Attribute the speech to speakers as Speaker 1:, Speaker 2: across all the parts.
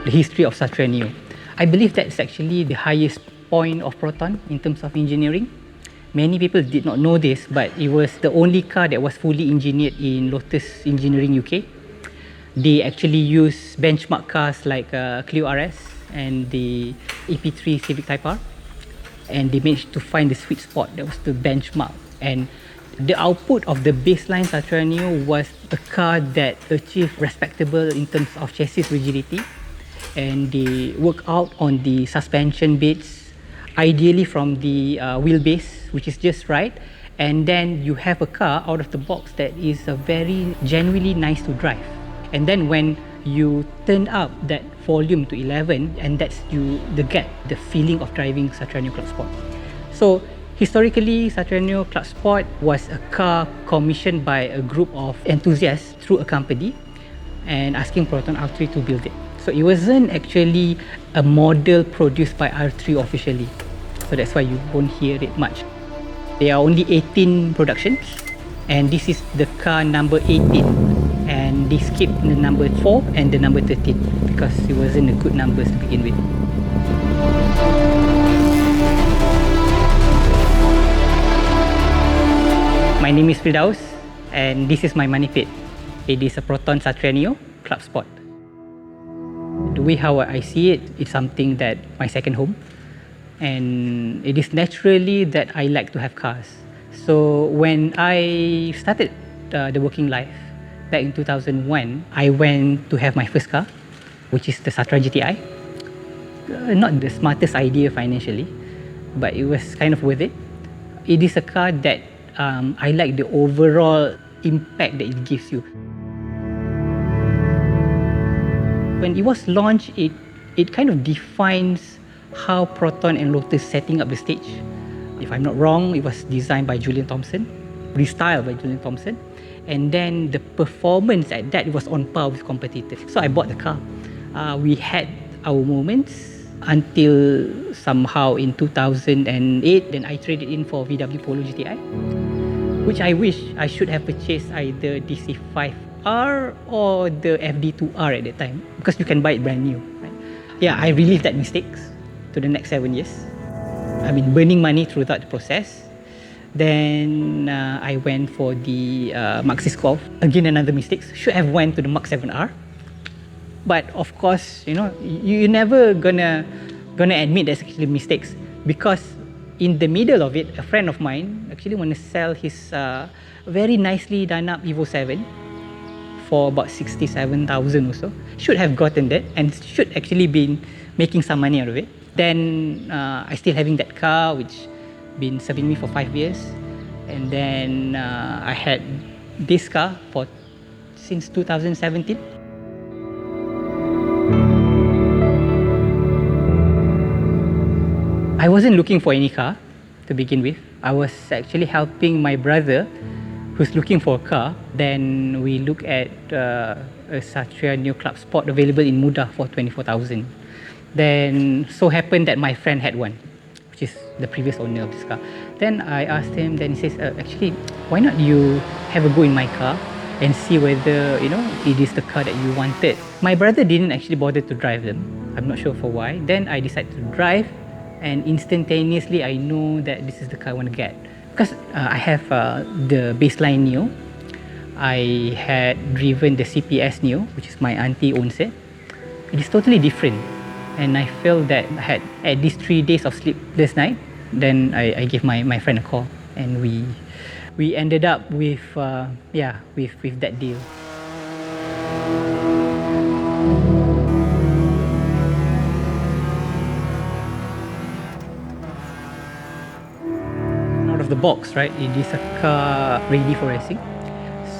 Speaker 1: the history of Satria Neo. I believe that's actually the highest point of Proton in terms of engineering. Many people did not know this, but it was the only car that was fully engineered in Lotus Engineering UK. They actually use benchmark cars like Clio RS and the EP3 Civic Type R, and they managed to find the sweet spot that was the benchmark. And the output of the baseline Satria Neo was a car that achieved respectable in terms of chassis rigidity, and they work out on the suspension bits, ideally from the wheelbase, which is just right, and then you have a car out of the box that is very genuinely nice to drive. And then when you turn up that volume to 11, and that's the feeling of driving Satria Neo Clubsport. So historically, Satria Neo Clubsport was a car commissioned by a group of enthusiasts through a company and asking Proton R3 to build it. So it wasn't actually a model produced by R3 officially. So that's why you won't hear it much. There are only 18 productions, and this is the car number 18. And they skipped the number 4 and the number 13 because it wasn't a good numbers to begin with. My name is Firdaus, and this is my money pit. It is a Proton Satria Neo Clubsport. The way how I see it, it's something that my second home, and it is naturally that I like to have cars. So when I started the working life, back in 2001, I went to have my first car, which is the Satria GTi. Not the smartest idea financially, but it was kind of worth it. It is a car that I like the overall impact that it gives you. When it was launched, it kind of defines how Proton and Lotus setting up the stage. If I'm not wrong, it was designed by Julian Thompson, restyled by Julian Thompson. And then the performance at that was on par with competitors. So I bought the car. We had our moments until somehow in 2008, then I traded in for VW Polo GTi, which I wish I should have purchased either DC5R or the FD2R at that time, because you can buy it brand new. Right? Yeah, I relived that mistakes to the next 7 years. I've been burning money throughout the process. Then I went for the Maxis Golf. Again, another mistake. Should have went to the Mach 7R. But of course, you know, you're never gonna admit that's actually mistakes, because in the middle of it, a friend of mine actually want to sell his very nicely done up Evo 7 for about 67,000 or so. Should have gotten that and should actually been making some money out of it. Then I still having that car, which been serving me for 5 years, and then I had this car since 2017. I wasn't looking for any car to begin with. I was actually helping my brother who's looking for a car. Then we look at a Satria Neo Clubsport available in Mudah for 24,000. Then so happened that my friend had one, which is the previous owner of this car. Then I asked him, then he says, actually, why not you have a go in my car and see whether, you know, it is the car that you wanted. My brother didn't actually bother to drive them. I'm not sure for why. Then I decided to drive, and instantaneously I know that this is the car I want to get. Because I have the baseline Neo. I had driven the CPS Neo, which is my auntie owns it. It is totally different. And I felt that I had at least 3 days of sleepless night. Then I gave my friend a call, and we ended up with that deal. Out of the box, right? It is a car ready for racing.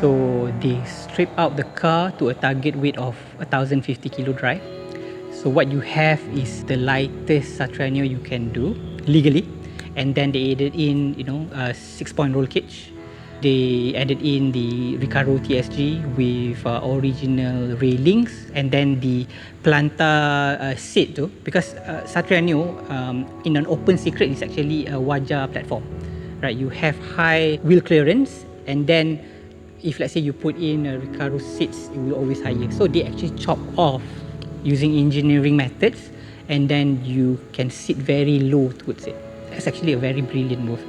Speaker 1: So they strip out the car to a target weight of 1,050 kilo dry. So what you have is the lightest Satria Neo you can do legally, and then they added in, you know, a 6-point roll cage. They added in the Recaro TSG with original railings, and then the Planta seat too, because Satria Neo in an open secret is actually a Wajah platform, right? You have high wheel clearance, and then if let's say you put in Recaro seats, it will always higher. So they actually chop off using engineering methods, and then you can sit very low towards it. That's actually a very brilliant move.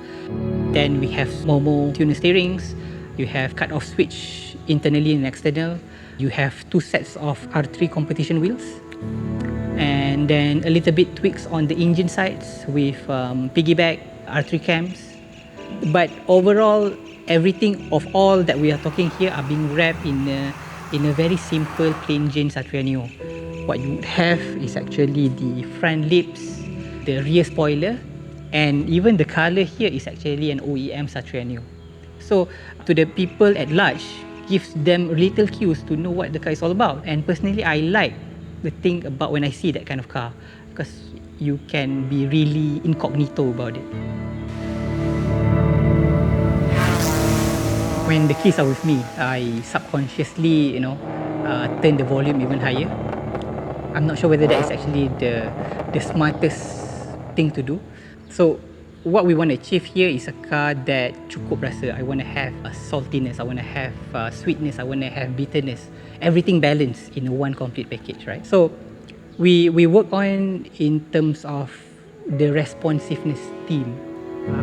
Speaker 1: Then we have Momo tuner steerings, you have cut-off switch internally and external, you have 2 sets of R3 competition wheels, and then a little bit tweaks on the engine sides with piggyback, R3 cams. But overall, everything of all that we are talking here are being wrapped in a very simple plain Jane Satria Neo. What you would have is actually the front lips, the rear spoiler, and even the color here is actually an OEM Satria Neo. So to the people at large, gives them little cues to know what the car is all about. And personally, I like the thing about when I see that kind of car, because you can be really incognito about it. When the keys are with me, I subconsciously, turn the volume even higher. I'm not sure whether that is actually the smartest thing to do. So what we want to achieve here is a car that cukup rasa. I want to have a saltiness, I want to have sweetness, I want to have bitterness. Everything balanced in one complete package, right? So we work on in terms of the responsiveness theme.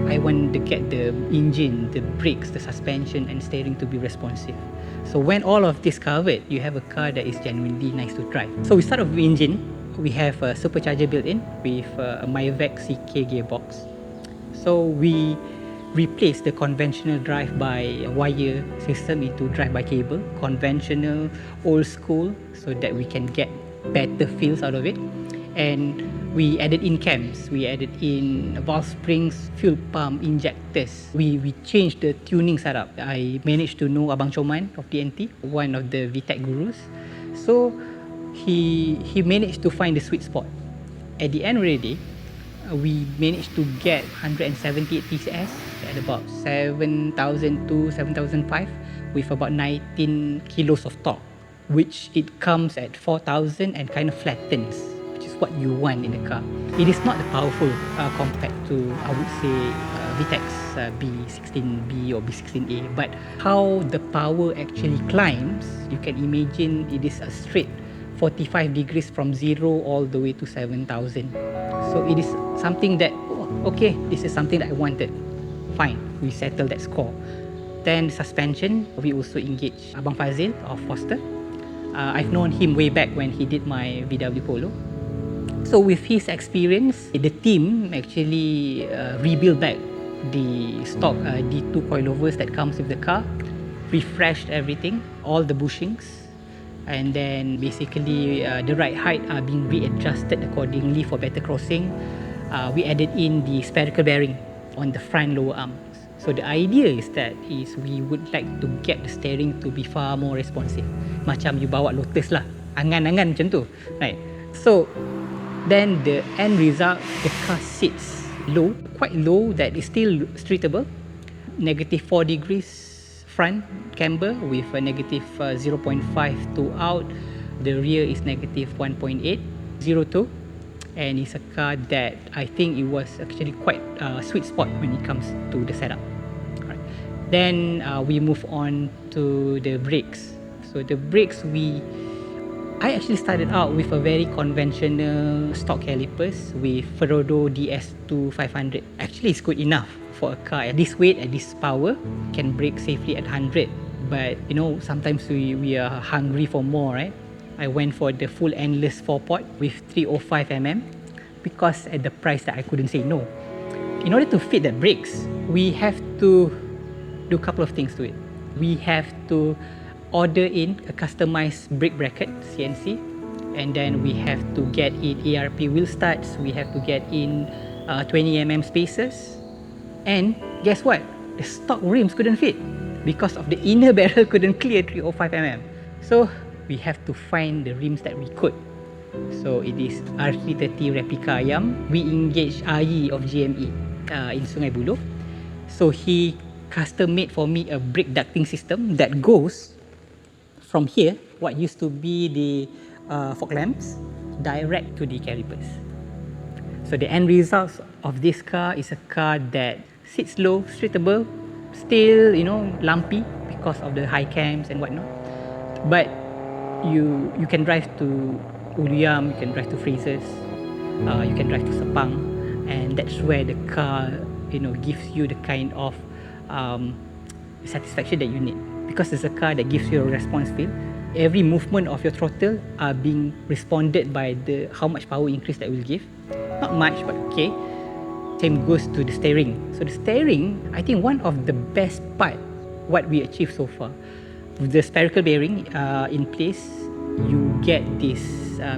Speaker 1: I want to get the engine, the brakes, the suspension and steering to be responsive. So when all of this covered, you have a car that is genuinely nice to drive. So we start off with the engine. We have a supercharger built in with a Myvac CK gearbox. So we replace the conventional drive-by wire system into drive-by cable, conventional, old school, so that we can get better feels out of it. And we added in cams, we added in valve springs, fuel pump, injectors. We changed the tuning setup. I managed to know Abang Choman of TNT, one of the VTEC gurus. So he managed to find the sweet spot. At the end of the day, we managed to get 178 TCS at about 7,000 to 7,005 with about 19 kilos of torque, which it comes at 4,000 and kind of flattens, which is what you want in a car. It is not powerful compared to, I would say, VTEC's B16B or B16A, but how the power actually climbs, you can imagine it is a straight 45 degrees from 0 all the way to 7,000. So it is something that, okay, this is something that I wanted. Fine, we settle that score. Then suspension, we also engage Abang Fazil of Foster. I've known him way back when he did my VW Polo. So with his experience, the team actually rebuilt back the stock D2 coilovers that comes with the car, refreshed everything, all the bushings, and then basically the ride height are being readjusted accordingly for better crossing. We added in the spherical bearing on the front lower arms. So the idea is that we would like to get the steering to be far more responsive. Macam you bawa Lotus lah, angan-angan macam tu, right? So then the end result, the car sits low, quite low, that is still streetable. -4 degrees front camber with a -0.52 out. The rear is -1.802, and it's a car that I think it was actually quite a sweet spot when it comes to the setup. Right. Then we move on to the brakes. So the brakes, I actually started out with a very conventional stock calipers with Firdaus DS2 500. Actually, it's good enough for a car at this weight, at this power, can brake safely at 100. But sometimes we are hungry for more, right? I went for the full endless 4-pot with 305 mm because at the price that I couldn't say no. In order to fit that brakes, we have to do a couple of things to it. We have to order in a customized brake bracket, CNC, and then we have to get in ARP wheel studs, we have to get in 20 mm spacers, and guess what? The stock rims couldn't fit because of the inner barrel couldn't clear 305 mm. So we have to find the rims that we could. So it is R330 replica ayam. We engaged Ayi of GME in Sungai Buloh. So he custom made for me a brake ducting system that goes from here, what used to be the fog lamps, direct to the calipers. So the end result of this car is a car that sits low, streetable, still lumpy because of the high cams and whatnot. But you can drive to Uluyam, you can drive to Frasers, you can drive to Sepang, and that's where the car, gives you the kind of satisfaction that you need, because it's a car that gives you a response feel. Every movement of your throttle are being responded by the how much power increase that will give. Not much, but okay. Same goes to the steering. So the steering, I think one of the best part what we achieved so far. With the spherical bearing in place, you get this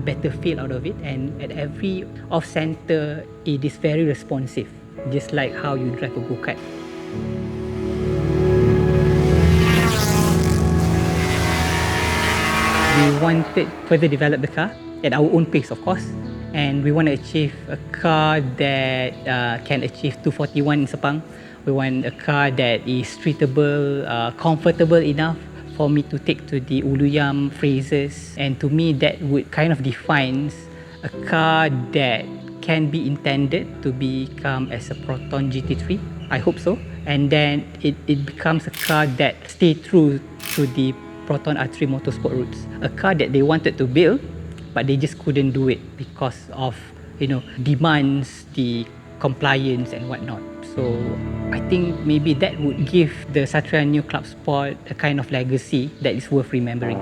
Speaker 1: better feel out of it, and at every off center it is very responsive, just like how you drive a go-kart. We wanted further develop the car at our own pace, of course, and we want to achieve a car that can achieve 241 in Sepang. We want a car that is streetable, comfortable enough for me to take to the Uluyam, Frasers, and to me that would kind of defines a car that can be intended to become as a Proton GT3. I hope so. And then it becomes a car that stay true to the Proton R3 Motorsport roots. A car that they wanted to build, but they just couldn't do it because of, demands, the compliance and whatnot. So I think maybe that would give the Satria Neo Clubsport a kind of legacy that is worth remembering.